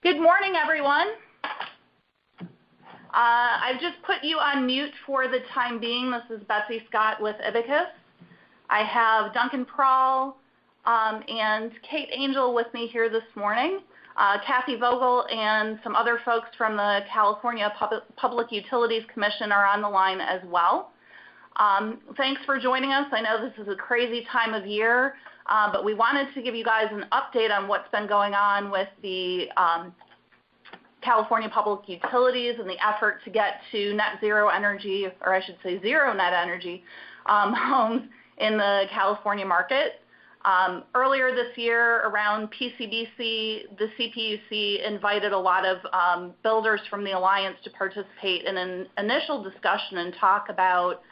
Good morning, everyone. I've just put you on mute for the time being. This is Betsy Scott with IBACOS. I have Duncan Prawl and Kate Angel with me here this morning. Kathy Vogel and some other folks from the California Public Utilities Commission are on the line as well. Thanks for joining us. I know this is a crazy time of year, but we wanted to give you guys an update on what's been going on with the California Public Utilities and the effort to get to net zero energy, or I should say zero net energy, homes in the California market. Earlier this year around PCBC, the CPUC invited a lot of builders from the Alliance to participate in an initial discussion and talk about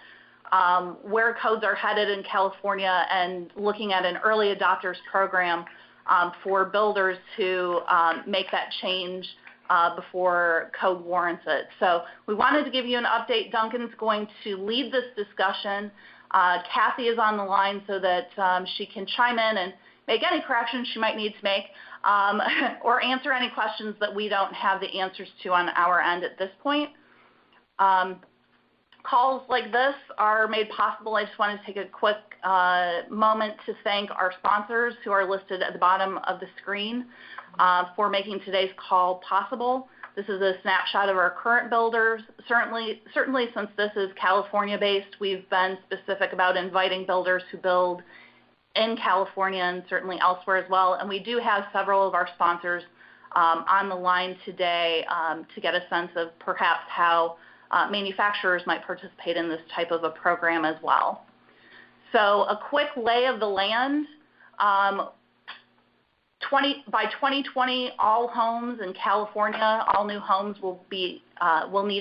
where codes are headed in California and looking at an early adopters program for builders to make that change before code warrants it. So we wanted to give you an update. Duncan's going to lead this discussion. Kathy is on the line so that she can chime in and make any corrections she might need to make or answer any questions that we don't have the answers to on our end at this point. Calls like this are made possible. I just want to take a quick moment to thank our sponsors who are listed at the bottom of the screen for making today's call possible. This is a snapshot of our current builders. Certainly since this is California-based, we've been specific about inviting builders who build in California and certainly elsewhere as well. And we do have several of our sponsors on the line today to get a sense of perhaps how manufacturers might participate in this type of a program as well. So a quick lay of the land. By 2020, all homes in California, all new homes will need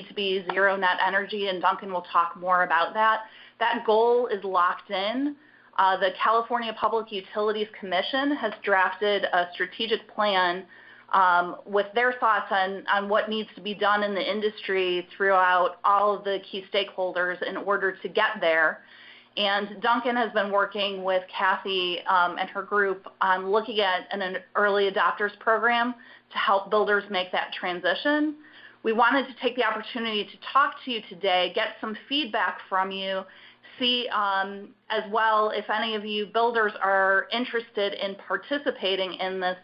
to be zero net energy, and Duncan will talk more about that. That goal is locked in. The California Public Utilities Commission has drafted a strategic plan with their thoughts on what needs to be done in the industry throughout all of the key stakeholders in order to get there. And Duncan has been working with Kathy and her group on looking at an early adopters program to help builders make that transition. We wanted to take the opportunity to talk to you today, get some feedback from you, see as well if any of you builders are interested in participating in this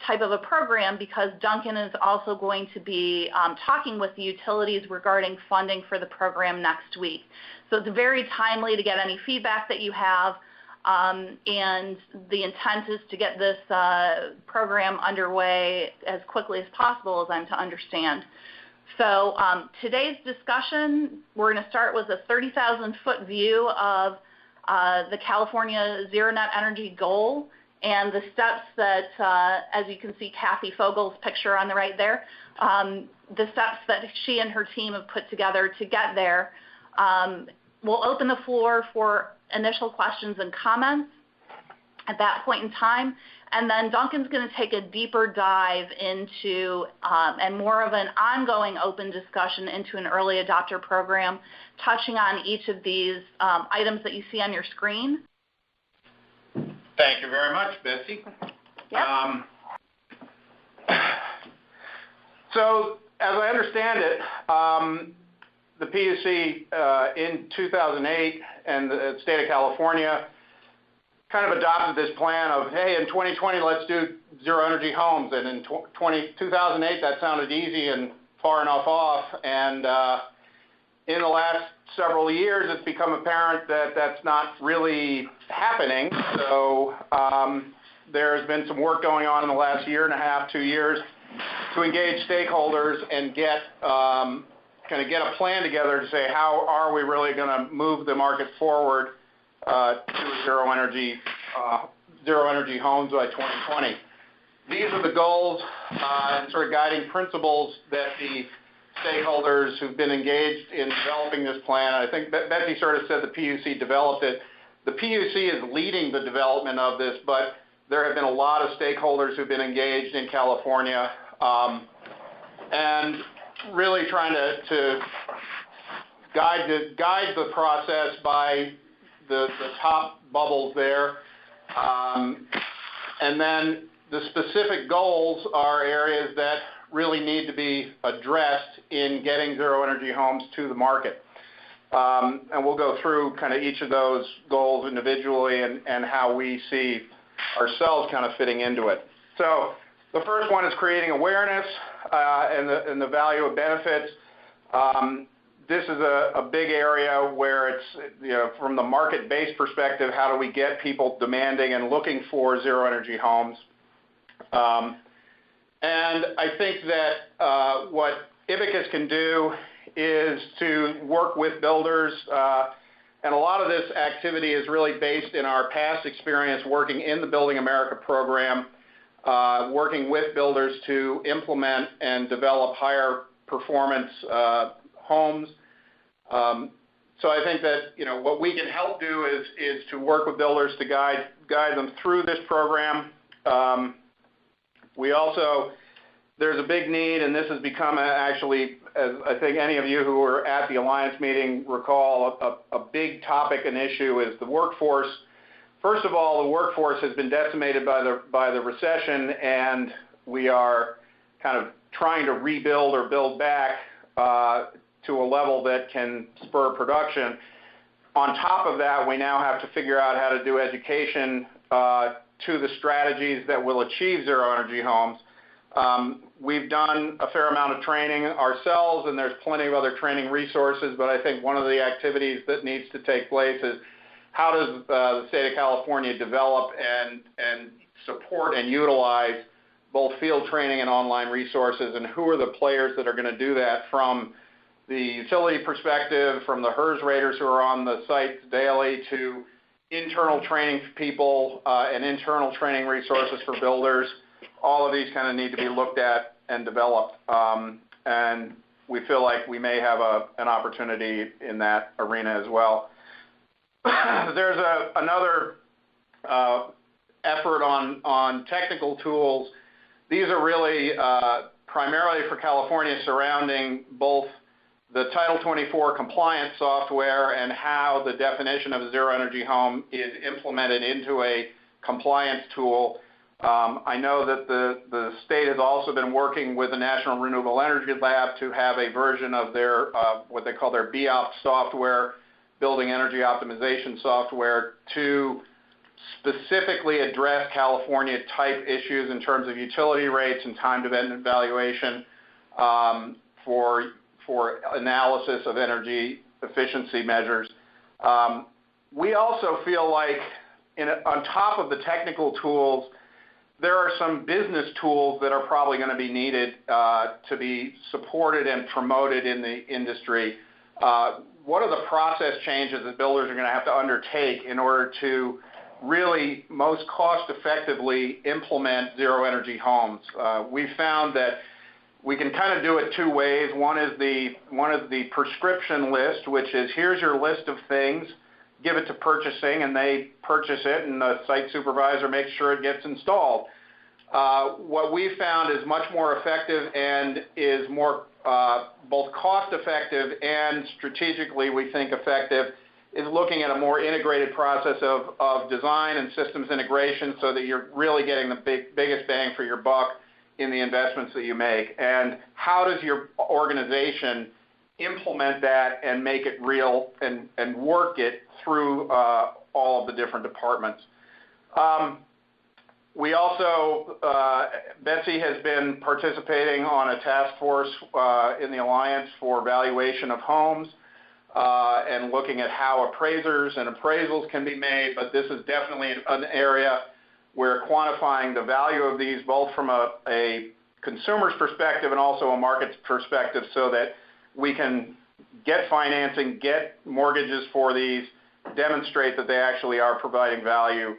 type of a program, because Duncan is also going to be talking with the utilities regarding funding for the program next week. So it's very timely to get any feedback that you have, and the intent is to get this program underway as quickly as possible, as I'm to understand. So today's discussion, we're going to start with a 30,000-foot view of the California Zero Net Energy goal and the steps that, as you can see Kathy Vogel's picture on the right there, the steps that she and her team have put together to get there. We'll open the floor for initial questions and comments at that point in time, and then Duncan's going to take a deeper dive into and more of an ongoing open discussion into an early adopter program, touching on each of these items that you see on your screen. Thank you very much, Betsy. Yep. So, as I understand it, the PUC in 2008 and the state of California kind of adopted this plan of, hey, in 2020, let's do zero energy homes. And in 2008, that sounded easy and far enough off. And in the last several years, it's become apparent that that's not really happening. So there's been some work going on in the last year and a half, 2 years, to engage stakeholders and get kind of get a plan together to say how are we really going to move the market forward to zero energy homes by 2020. These are the goals and sort of guiding principles that the stakeholders who've been engaged in developing this plan. I think Betsy sort of said the PUC developed it. The PUC is leading the development of this, but there have been a lot of stakeholders who've been engaged in California and really trying to guide the process by the top bubbles there, and then the specific goals are areas that really need to be addressed in getting zero-energy homes to the market. And we'll go through kind of each of those goals individually and how we see ourselves kind of fitting into it. So the first one is creating awareness and the value of benefits. This is a big area where it's, from the market-based perspective, how do we get people demanding and looking for zero-energy homes? And I think that what IBACOS can do is to work with builders, and a lot of this activity is really based in our past experience working in the Building America program, working with builders to implement and develop higher performance homes. So I think that what we can help do is to work with builders to guide them through this program. We also, there's a big need, and this has become actually, as I think any of you who were at the Alliance meeting recall, a big topic and issue is the workforce. First of all, the workforce has been decimated by the recession, and we are kind of trying to rebuild or build back to a level that can spur production. On top of that, we now have to figure out how to do education to the strategies that will achieve zero-energy homes. We've done a fair amount of training ourselves, and there's plenty of other training resources, but I think one of the activities that needs to take place is how does the state of California develop and support and utilize both field training and online resources, and who are the players that are going to do that from the utility perspective, from the HERS raters who are on the sites daily, to internal training people and internal training resources for builders. All of these kind of need to be looked at and developed, and we feel like we may have an opportunity in that arena as well. There's another effort on technical tools. These are really primarily for California, surrounding both the Title 24 compliance software and how the definition of a zero-energy home is implemented into a compliance tool. I know that the state has also been working with the National Renewable Energy Lab to have a version of their what they call their BOPS software, Building Energy Optimization Software, to specifically address California type issues in terms of utility rates and time-dependent valuation for analysis of energy efficiency measures. We also feel like on top of the technical tools, there are some business tools that are probably going to be needed to be supported and promoted in the industry. What are the process changes that builders are going to have to undertake in order to really most cost effectively implement zero-energy homes? We found that we can kind of do it two ways. One is the prescription list, which is here's your list of things, give it to purchasing, and they purchase it, and the site supervisor makes sure it gets installed. What we found is much more effective and is more both cost effective and strategically we think effective is looking at a more integrated process of design and systems integration so that you're really getting the biggest bang for your buck in the investments that you make. And how does your organization implement that and make it real and work it through all of the different departments? We also, Betsy has been participating on a task force in the Alliance for valuation of homes and looking at how appraisers and appraisals can be made, but this is definitely an area where quantifying the value of these both from a consumer's perspective and also a market's perspective so that we can get financing, get mortgages for these, demonstrate that they actually are providing value.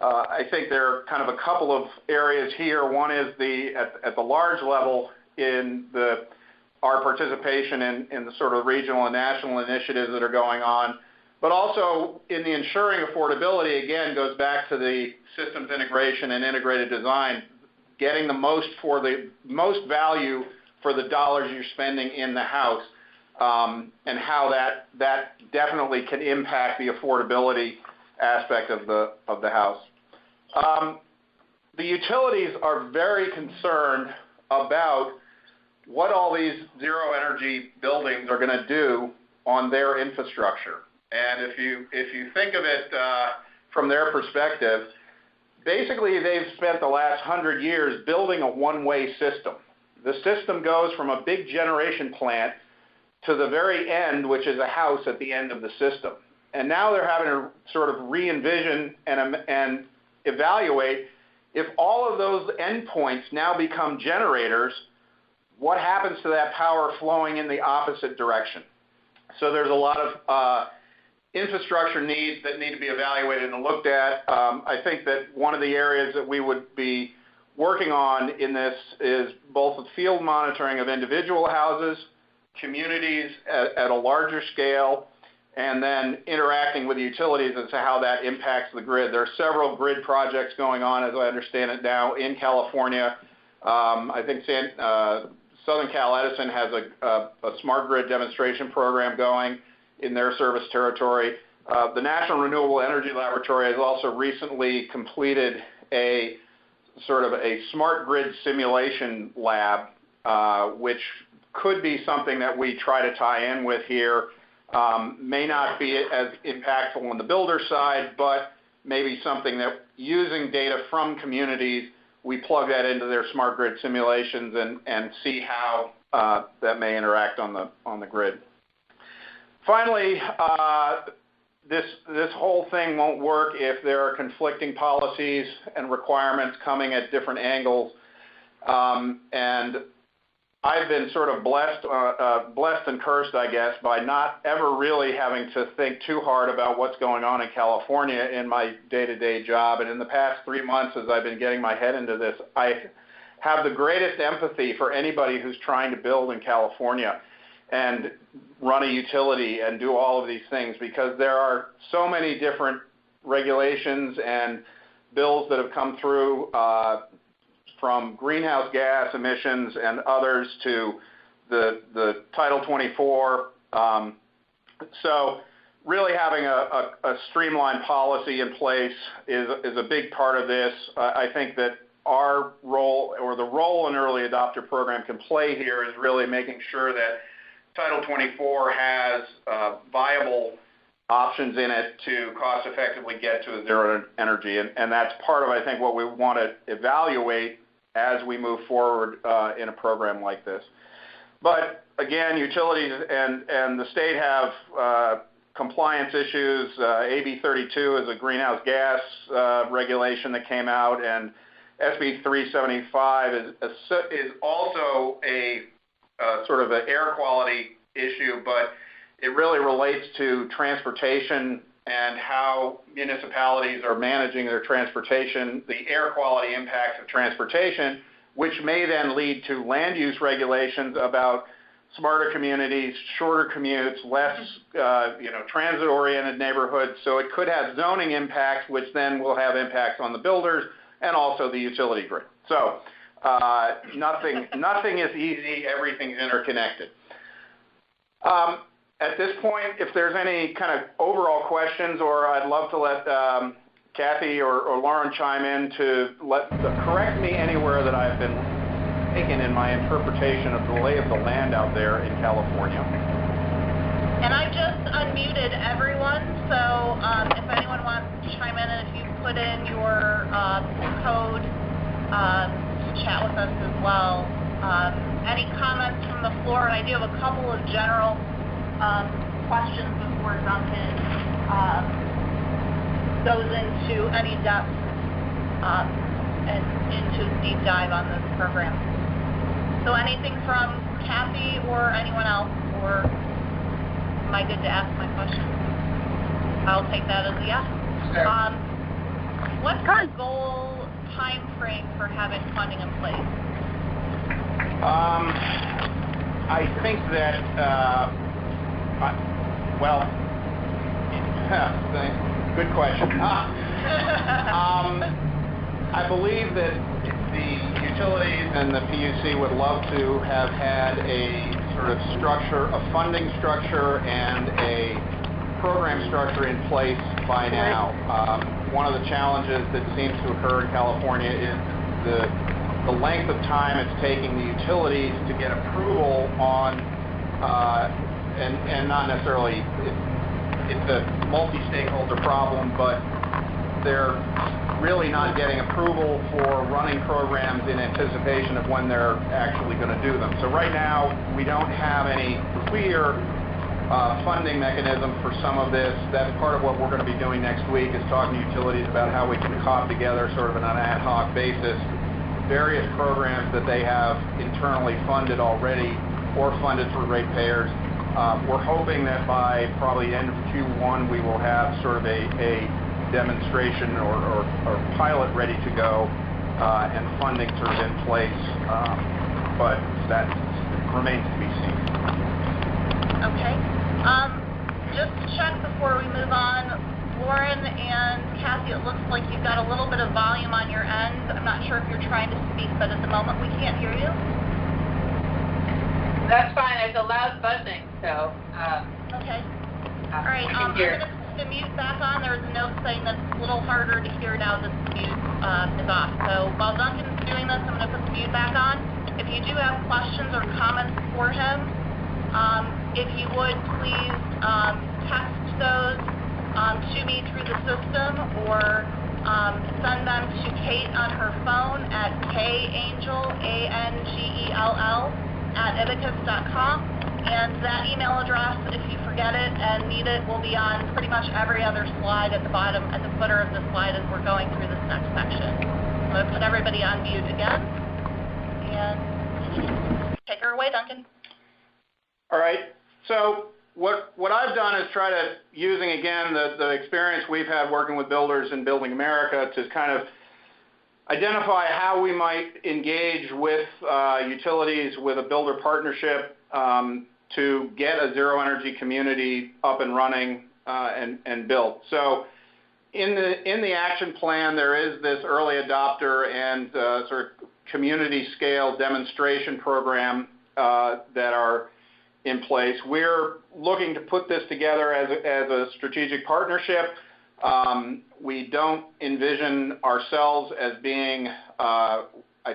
I think there are kind of a couple of areas here. One is at the large level in our participation in the sort of regional and national initiatives that are going on, but also in the ensuring affordability, again, goes back to the systems integration and integrated design, getting the most value for the dollars you're spending in the house, and how that definitely can impact the affordability aspect of the house. the utilities are very concerned about what all these zero energy buildings are going to do on their infrastructure. And if you think of it from their perspective, basically they've spent the last 100 years building a one-way system. The system goes from a big generation plant to the very end, which is a house at the end of the system. And now they're having to sort of re-envision and evaluate if all of those endpoints now become generators, what happens to that power flowing in the opposite direction? So there's a lot of infrastructure needs that need to be evaluated and looked at. I think that one of the areas that we would be working on in this is both the field monitoring of individual houses, communities at a larger scale, and then interacting with the utilities as to how that impacts the grid. There are several grid projects going on, as I understand it now, in California. I think Southern Cal Edison has a smart grid demonstration program going in their service territory. The National Renewable Energy Laboratory has also recently completed a sort of a smart grid simulation lab, which could be something that we try to tie in with here. May not be as impactful on the builder side, but maybe something that using data from communities, we plug that into their smart grid simulations and see how that may interact on the grid. Finally, this whole thing won't work if there are conflicting policies and requirements coming at different angles. And I've been sort of blessed and cursed, I guess, by not ever really having to think too hard about what's going on in California in my day-to-day job. And in the past 3 months, as I've been getting my head into this, I have the greatest empathy for anybody who's trying to build in California and run a utility and do all of these things, because there are so many different regulations and bills that have come through, from greenhouse gas emissions and others to the Title 24. So really having a streamlined policy in place is a big part of this. I think that our role, or the role an early adopter program can play here, is really making sure that Title 24 has viable options in it to cost effectively get to a zero energy. And that's part of, I think, what we want to evaluate as we move forward in a program like this. But again, utilities and the state have compliance issues. AB 32 is a greenhouse gas regulation that came out, and SB 375 is also a sort of an air quality issue, but it really relates to transportation and how municipalities are managing their transportation, the air quality impacts of transportation, which may then lead to land use regulations about smarter communities, shorter commutes, less transit-oriented neighborhoods. So it could have zoning impacts, which then will have impacts on the builders and also the utility grid. So nothing is easy. Everything's interconnected. At this point, if there's any kind of overall questions, or I'd love to let Kathy or Lauren chime in to correct me anywhere that I've been taken in my interpretation of the lay of the land out there in California. And I just unmuted everyone, so if anyone wants to chime in, and if you put in your code to chat with us as well. Any comments from the floor? And I do have a couple of general questions before Duncan goes into any depth and into a deep dive on this program. So anything from Kathy or anyone else, or am I good to ask my question? I'll take that as a yes. What's the goal time frame for having funding in place? I think that, good question. I believe that the utilities and the PUC would love to have had a sort of structure, a funding structure and a program structure in place by now. one of the challenges that seems to occur in California is the length of time it's taking the utilities to get approval on, and not necessarily, it's a multi-stakeholder problem, but they're really not getting approval for running programs in anticipation of when they're actually going to do them. So right now, we don't have any clear funding mechanism for some of this. That's part of what we're going to be doing next week, is talking to utilities about how we can cobble together sort of on an ad hoc basis various programs that they have internally funded already or funded through ratepayers. We're hoping that by probably the end of Q1 we will have sort of a demonstration or pilot ready to go and funding sort of in place, but that remains to be seen. Okay. Just to check before we move on, Lauren and Kathy, it looks like you've got a little bit of volume on your end. I'm not sure if you're trying to speak, but at the moment we can't hear you. That's fine. There's a loud buzzing, so. Okay. All right. I'm going to put the mute back on. There's a note saying that it's a little harder to hear now that the mute is off. So while Duncan's doing this, I'm going to put the mute back on. If you do have questions or comments for him, if you would please text those to me through the system, or send them to Kate on her phone at kangell, ANGELL, at IBACOS.com. And that email address, if you forget it and need it, will be on pretty much every other slide at the bottom, at the footer of the slide as we're going through this next section. I'm going to put everybody on mute again. And take her away, Duncan. All right. So what I've done is try to, using again the experience we've had working with builders in Building America, to kind of identify how we might engage with utilities with a builder partnership to get a zero energy community up and running and built. So in the action plan, there is this early adopter and sort of community scale demonstration program that are in place. We're looking to put this together as a strategic partnership. We don't envision ourselves as being, I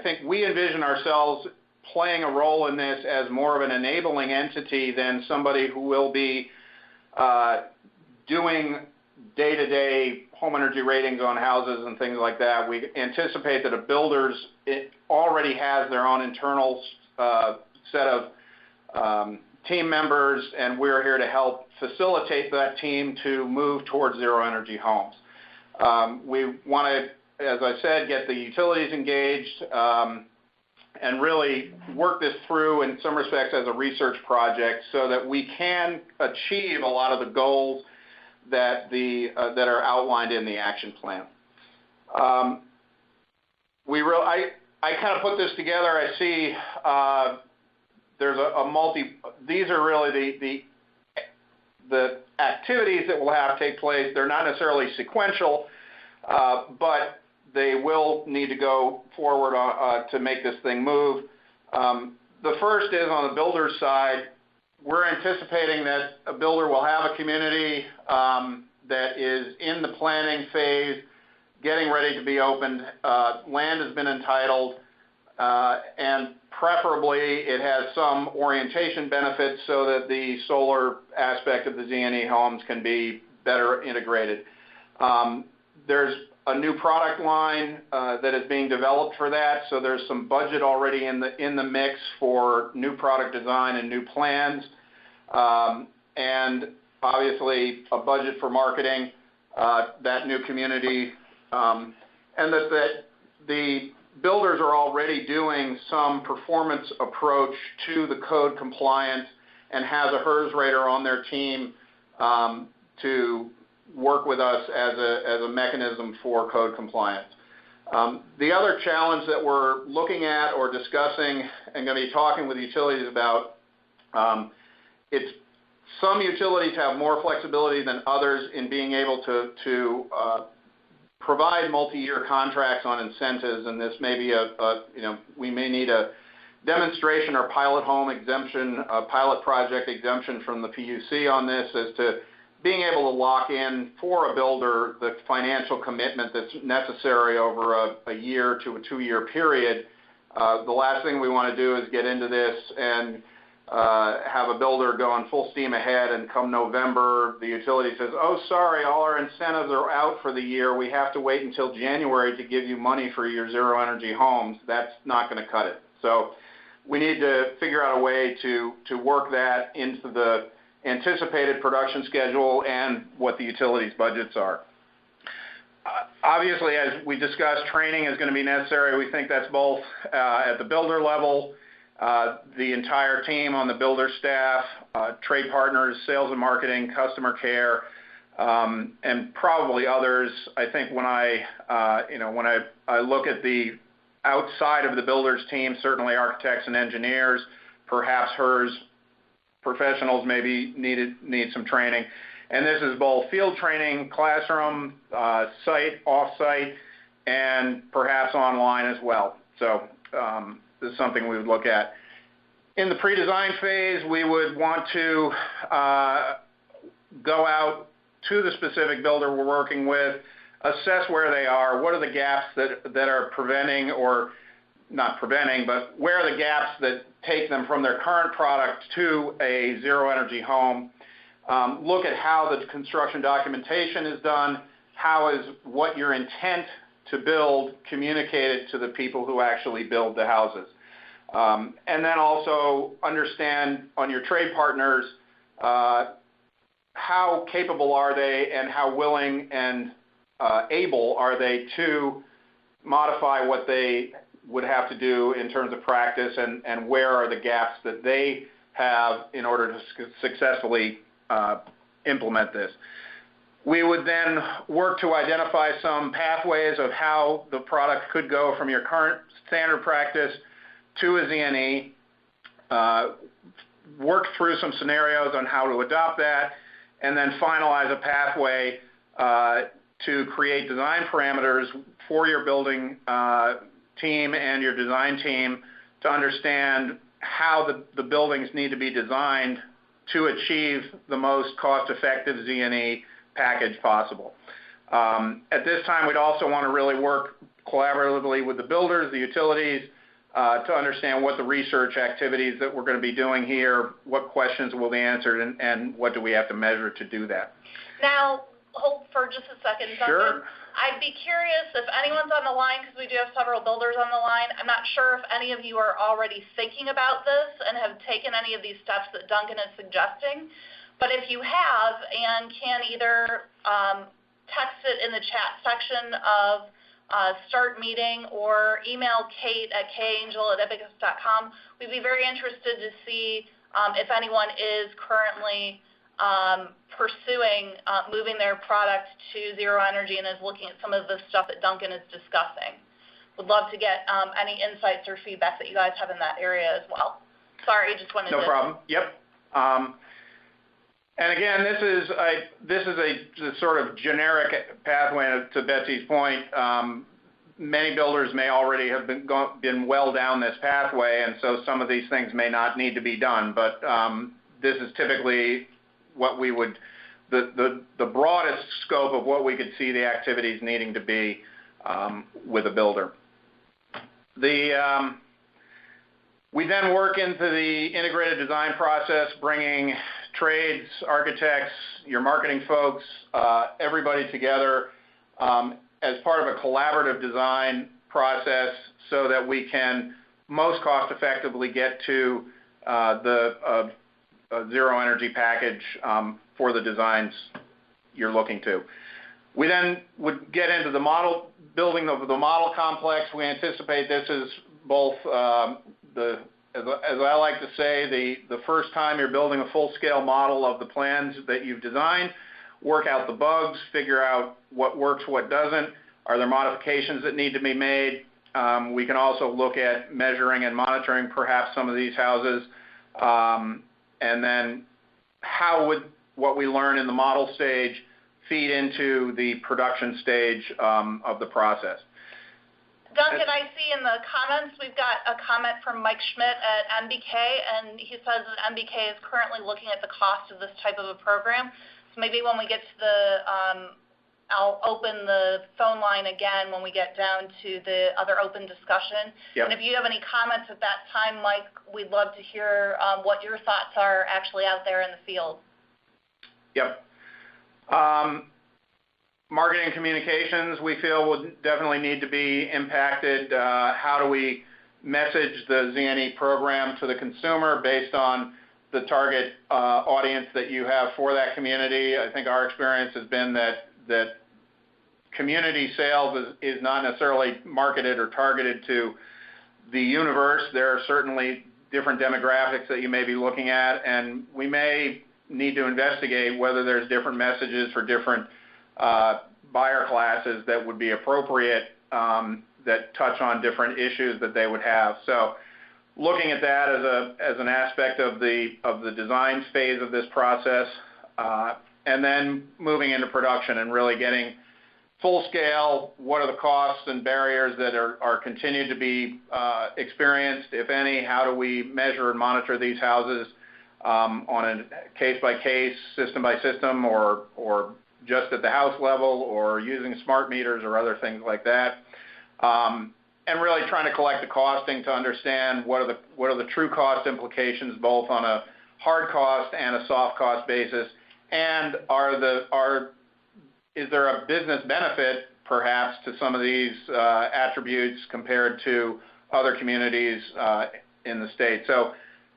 think we envision ourselves playing a role in this as more of an enabling entity than somebody who will be doing day-to-day home energy ratings on houses and things like that. We anticipate that a builder's already has their own internal set of team members, and we're here to help facilitate that team to move towards zero energy homes. We want to, as I said, get the utilities engaged and really work this through in some respects as a research project so that we can achieve a lot of the goals that that are outlined in the action plan. I kind of put this together. I see there's these are really the activities that will have to take place. They're not necessarily sequential, but they will need to go forward to make this thing move. The first is on the builder side. We're anticipating that a builder will have a community that is in the planning phase, getting ready to be opened. Land has been entitled, and preferably it has some orientation benefits so that the solar aspect of the Z&E homes can be better integrated. There's a new product line that is being developed for that, so there's some budget already in the mix for new product design and new plans, and obviously a budget for marketing that new community, and that the builders are already doing some performance approach to the code compliance and has a HERS rater on their team to work with us as a mechanism for code compliance. The other challenge that we're looking at or discussing and going to be talking with utilities about, some utilities have more flexibility than others in being able to provide multi-year contracts on incentives, and this may be we may need a demonstration or pilot home exemption, a pilot project exemption from the PUC on this as to being able to lock in for a builder the financial commitment that's necessary over a year to a 2-year period. The last thing we want to do is get into this and have a builder going full steam ahead, and come November, the utility says, oh, sorry, all our incentives are out for the year. We have to wait until January to give you money for your zero energy homes. That's not going to cut it. So we need to figure out a way to work that into the anticipated production schedule and what the utilities budgets are. Obviously, as we discussed, training is going to be necessary. We think that's both at the builder level, the entire team on the builder staff, trade partners, sales and marketing, customer care, and probably others. I think when I look at the outside of the builders team, certainly architects and engineers, perhaps HERS professionals maybe need some training. And this is both field training, classroom, site, off-site, and perhaps online as well. So this is something we would look at. In the pre-design phase, we would want to go out to the specific builder we're working with, assess where they are, what are the gaps that are preventing, or not preventing, but where are the gaps that take them from their current product to a zero energy home. Look at how the construction documentation is done, how is what your intent to build communicated to the people who actually build the houses. And then also understand on your trade partners, how capable are they and how willing and able are they to modify what they would have to do in terms of practice, and where are the gaps that they have in order to successfully implement this. We would then work to identify some pathways of how the product could go from your current standard practice to a Z&E, work through some scenarios on how to adopt that, and then finalize a pathway to create design parameters for your building team and your design team to understand how the buildings need to be designed to achieve the most cost-effective Z&E package possible. At this time, we'd also want to really work collaboratively with the builders, the utilities, to understand what the research activities that we're going to be doing here, what questions will be answered, and what do we have to measure to do that. Now, hold for just a second, Duncan. Sure. I'd be curious if anyone's on the line, because we do have several builders on the line. I'm not sure if any of you are already thinking about this and have taken any of these steps that Duncan is suggesting. But if you have, and can either text it in the chat section of Start Meeting or email Kate at kangel@ibacos.com, we'd be very interested to see if anyone is currently pursuing moving their product to zero energy and is looking at some of the stuff that Duncan is discussing. Would love to get any insights or feedback that you guys have in that area as well. Sorry, just wanted to... No problem. Yep. And again, this is a sort of generic pathway to Betsy's point. Many builders may already have been well down this pathway, and so some of these things may not need to be done. But this is typically what we would, the broadest scope of what we could see the activities needing to be with a builder. We then work into the integrated design process, bringing trades, architects, your marketing folks, everybody together as part of a collaborative design process so that we can most cost effectively get to the zero energy package for the designs you're looking to. We then would get into the model building of the model complex. We anticipate this is both as I like to say, the first time you're building a full-scale model of the plans that you've designed, work out the bugs, figure out what works, what doesn't. Are there modifications that need to be made? We can also look at measuring and monitoring perhaps some of these houses. And then how would what we learn in the model stage feed into the production stage of the process? Duncan, I see in the comments we've got a comment from Mike Schmidt at NBK, and he says that NBK is currently looking at the cost of this type of a program. So maybe when we get to the, I'll open the phone line again when we get down to the other open discussion. Yep. And if you have any comments at that time, Mike, we'd love to hear what your thoughts are actually out there in the field. Yep. Marketing communications, we feel, would definitely need to be impacted. How do we message the ZNE program to the consumer based on the target audience that you have for that community? I think our experience has been that community sales is not necessarily marketed or targeted to the universe. There are certainly different demographics that you may be looking at, and we may need to investigate whether there's different messages for different buyer classes that would be appropriate that touch on different issues that they would have. So looking at that as an aspect of the design phase of this process, and then moving into production and really getting full scale, what are the costs and barriers that are continued to be experienced, if any? How do we measure and monitor these houses on a case-by-case, system-by-system, or just at the house level, or using smart meters or other things like that? And really trying to collect the costing to understand what are the true cost implications, both on a hard cost and a soft cost basis, and is there a business benefit perhaps to some of these attributes compared to other communities in the state? So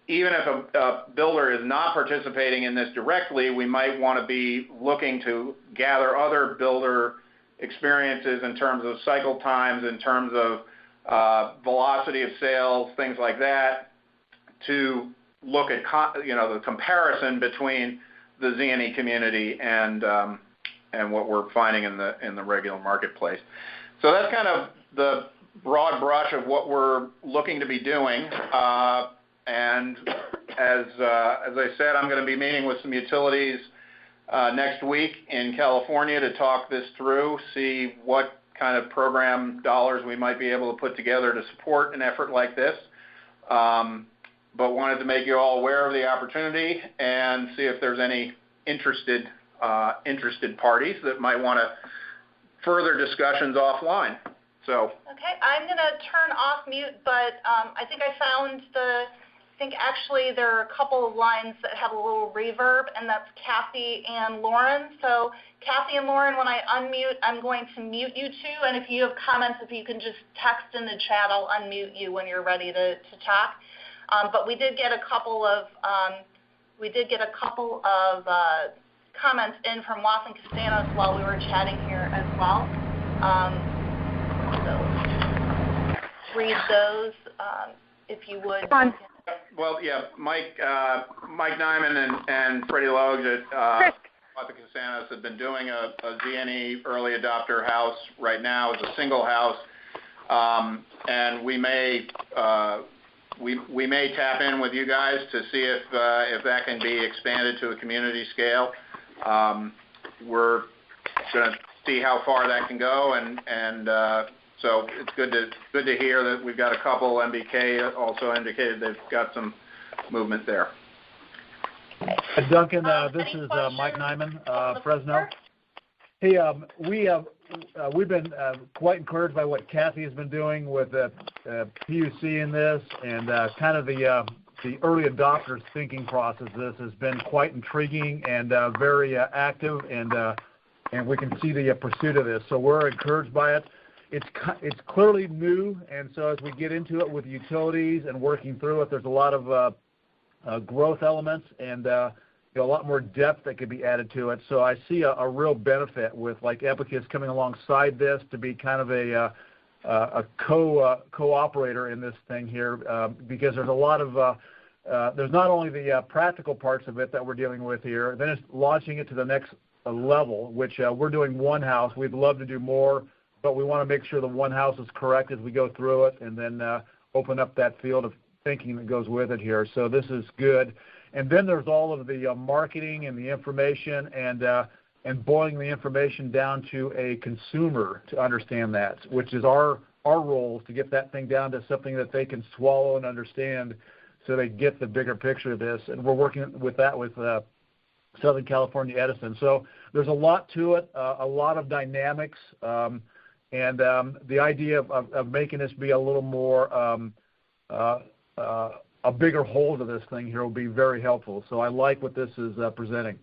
even if a builder is not participating in this directly, we might want to be looking to gather other builder experiences in terms of cycle times, in terms of velocity of sales, things like that, to look at the comparison between the ZNE community and what we're finding in the regular marketplace. So that's kind of the broad brush of what we're looking to be doing. And as I said, I'm going to be meeting with some utilities next week in California to talk this through, see what kind of program dollars we might be able to put together to support an effort like this. But wanted to make you all aware of the opportunity and see if there's any interested parties that might want to further discussions offline. So. Okay, I'm going to turn off mute, but I think actually there are a couple of lines that have a little reverb, and that's Kathy and Lauren. So Kathy and Lauren, when I unmute, I'm going to mute you two, and if you have comments, if you can just text in the chat, I'll unmute you when you're ready to talk. But we did get a couple of comments in from Watson Castanos while we were chatting here as well. So read those if you would. Well, yeah, Mike Nyman and Freddie Logue at Watson Castanos have been doing a ZNE early adopter house right now as a single house, and we may tap in with you guys to see if that can be expanded to a community scale. We're going to see how far that can go, and so it's good to hear that we've got a couple. MBK also indicated they've got some movement there. Duncan, this is Mike Nyman, Fresno. Hey, we've been quite encouraged by what Kathy has been doing with PUC in this, and kind of the early adopters thinking process. This has been quite intriguing and very active, and we can see the pursuit of this. So we're encouraged by it. It's clearly new, and so as we get into it with utilities and working through it, there's a lot of growth elements and a lot more depth that could be added to it. So I see a real benefit with like IBACOS coming alongside this to be kind of a co-operator in this thing here, because there's a lot of there's not only the practical parts of it that we're dealing with here, then it's launching it to the next level, which we're doing one house. We'd love to do more, but we want to make sure the one house is correct as we go through it, and then open up that field of thinking that goes with it here. So this is good. And then there's all of the marketing and the information and boiling the information down to a consumer to understand that, which is our role, to get that thing down to something that they can swallow and understand so they get the bigger picture of this. And we're working with that with Southern California Edison. So there's a lot to it, a lot of dynamics, and the idea of making this be a little more a bigger hold of this thing here will be very helpful. So I like what this is presenting.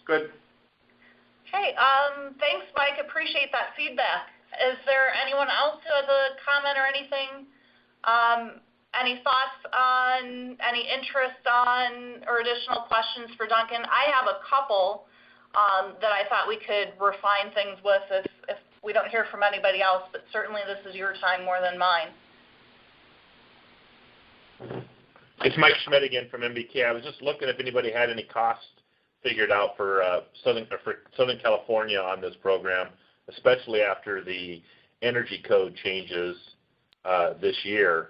Good. Hey, thanks, Mike. Appreciate that feedback. Is there anyone else who has a comment or anything? Any thoughts on, any interest on, or additional questions for Duncan? I have a couple that I thought we could refine things with if we don't hear from anybody else, but certainly this is your time more than mine. It's Mike Schmidt again from MBK. I was just looking if anybody had any costs figured out for Southern California on this program, especially after the energy code changes this year.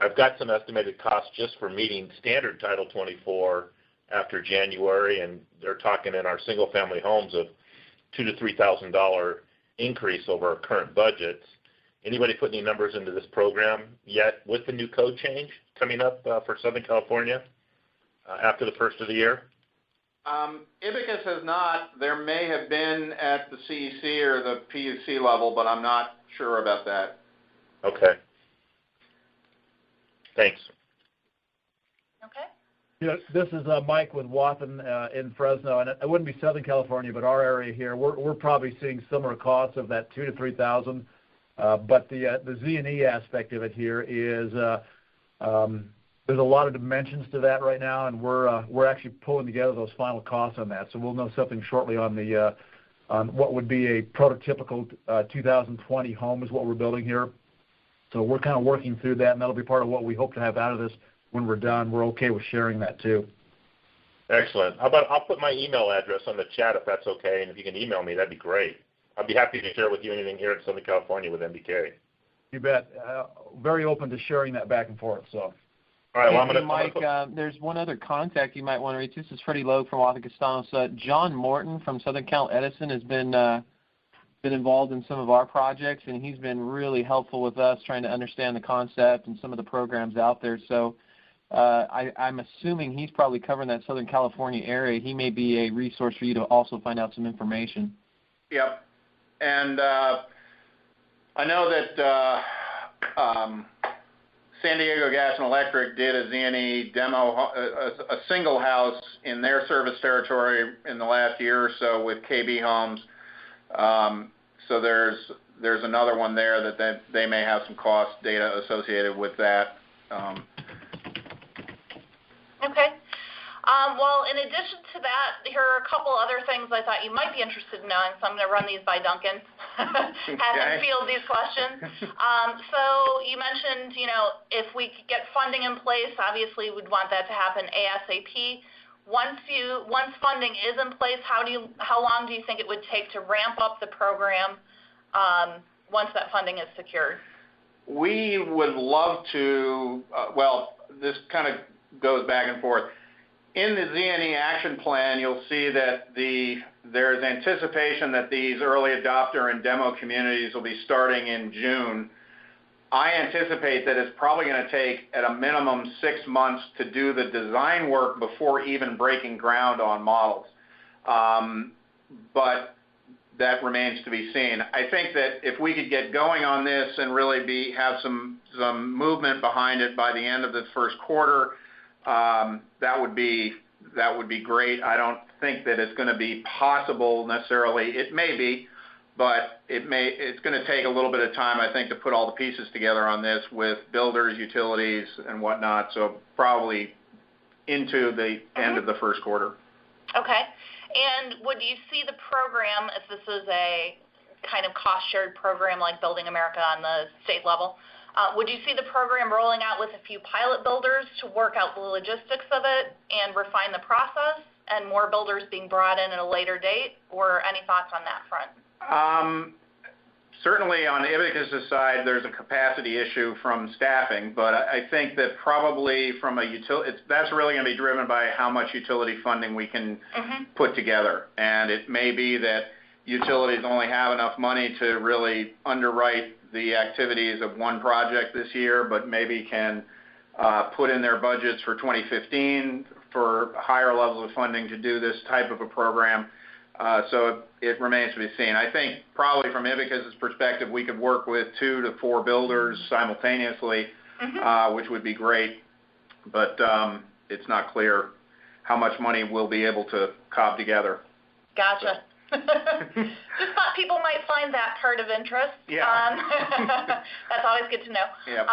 I've got some estimated costs just for meeting standard Title 24 after January, and they're talking in our single-family homes of $2,000 to $3,000 increase over our current budgets. Anybody put any numbers into this program yet with the new code change coming up for Southern California after the first of the year? IBACOS has not. There may have been at the CEC or the PUC level, but I'm not sure about that. Okay. Thanks. Okay. Yeah, this is Mike with Wathen in Fresno, and it wouldn't be Southern California, but our area here, we're probably seeing similar costs of that $2,000 to $3,000. But the Z&E aspect of it here is there's a lot of dimensions to that right now, and we're actually pulling together those final costs on that. So we'll know something shortly on the on what would be a prototypical 2020 home is what we're building here. So we're kind of working through that, and that'll be part of what we hope to have out of this when we're done. We're okay with sharing that too. Excellent. How about I'll put my email address on the chat if that's okay, and if you can email me, that'd be great. I'd be happy to share with you anything here in Southern California with MBK. You bet. Very open to sharing that back and forth. So. All right. Well, Hey, Mike, there's one other contact you might want to reach. This is Freddie Logue from Wathen Castanos. John Morton from Southern Cal Edison has been involved in some of our projects, and he's been really helpful with us trying to understand the concept and some of the programs out there. So I'm assuming he's probably covering that Southern California area. He may be a resource for you to also find out some information. Yep. And I know that San Diego Gas and Electric did a Z&E demo, a single house in their service territory in the last year or so with KB Homes. So there's another one there that they may have some cost data associated with that. Okay. Well, in addition to that, here are a couple other things I thought you might be interested in knowing, so I'm going to run these by Duncan, have him field these questions. So you mentioned, if we could get funding in place, obviously we'd want that to happen ASAP. Once funding is in place, how long do you think it would take to ramp up the program once that funding is secured? We would love to, this kind of goes back and forth. In the Z&E action plan, you'll see that there's anticipation that these early adopter and demo communities will be starting in June. I anticipate that it's probably going to take at a minimum 6 months to do the design work before even breaking ground on models. But that remains to be seen. I think that if we could get going on this and really have some movement behind it by the end of the first quarter, that would be great. I don't think that it's going to be possible necessarily. It may be, but it's going to take a little bit of time, I think, to put all the pieces together on this with builders, utilities, and whatnot. So probably into the end of the first quarter. Okay. And would you see the program, if this is a kind of cost-shared program like Building America on the state level, would you see the program rolling out with a few pilot builders to work out the logistics of it and refine the process, and more builders being brought in at a later date, or any thoughts on that front? Certainly on IBACOS' side, there's a capacity issue from staffing, but I think that probably from that's really going to be driven by how much utility funding we can put together. And it may be that utilities only have enough money to really underwrite the activities of one project this year, but maybe can put in their budgets for 2015 for higher levels of funding to do this type of a program. So it remains to be seen. I think probably from IBACOS' perspective, we could work with 2 to 4 builders simultaneously, which would be great. But it's not clear how much money we'll be able to cob together. Gotcha. Just thought people might find that part of interest. Yeah. That's always good to know. Yeah.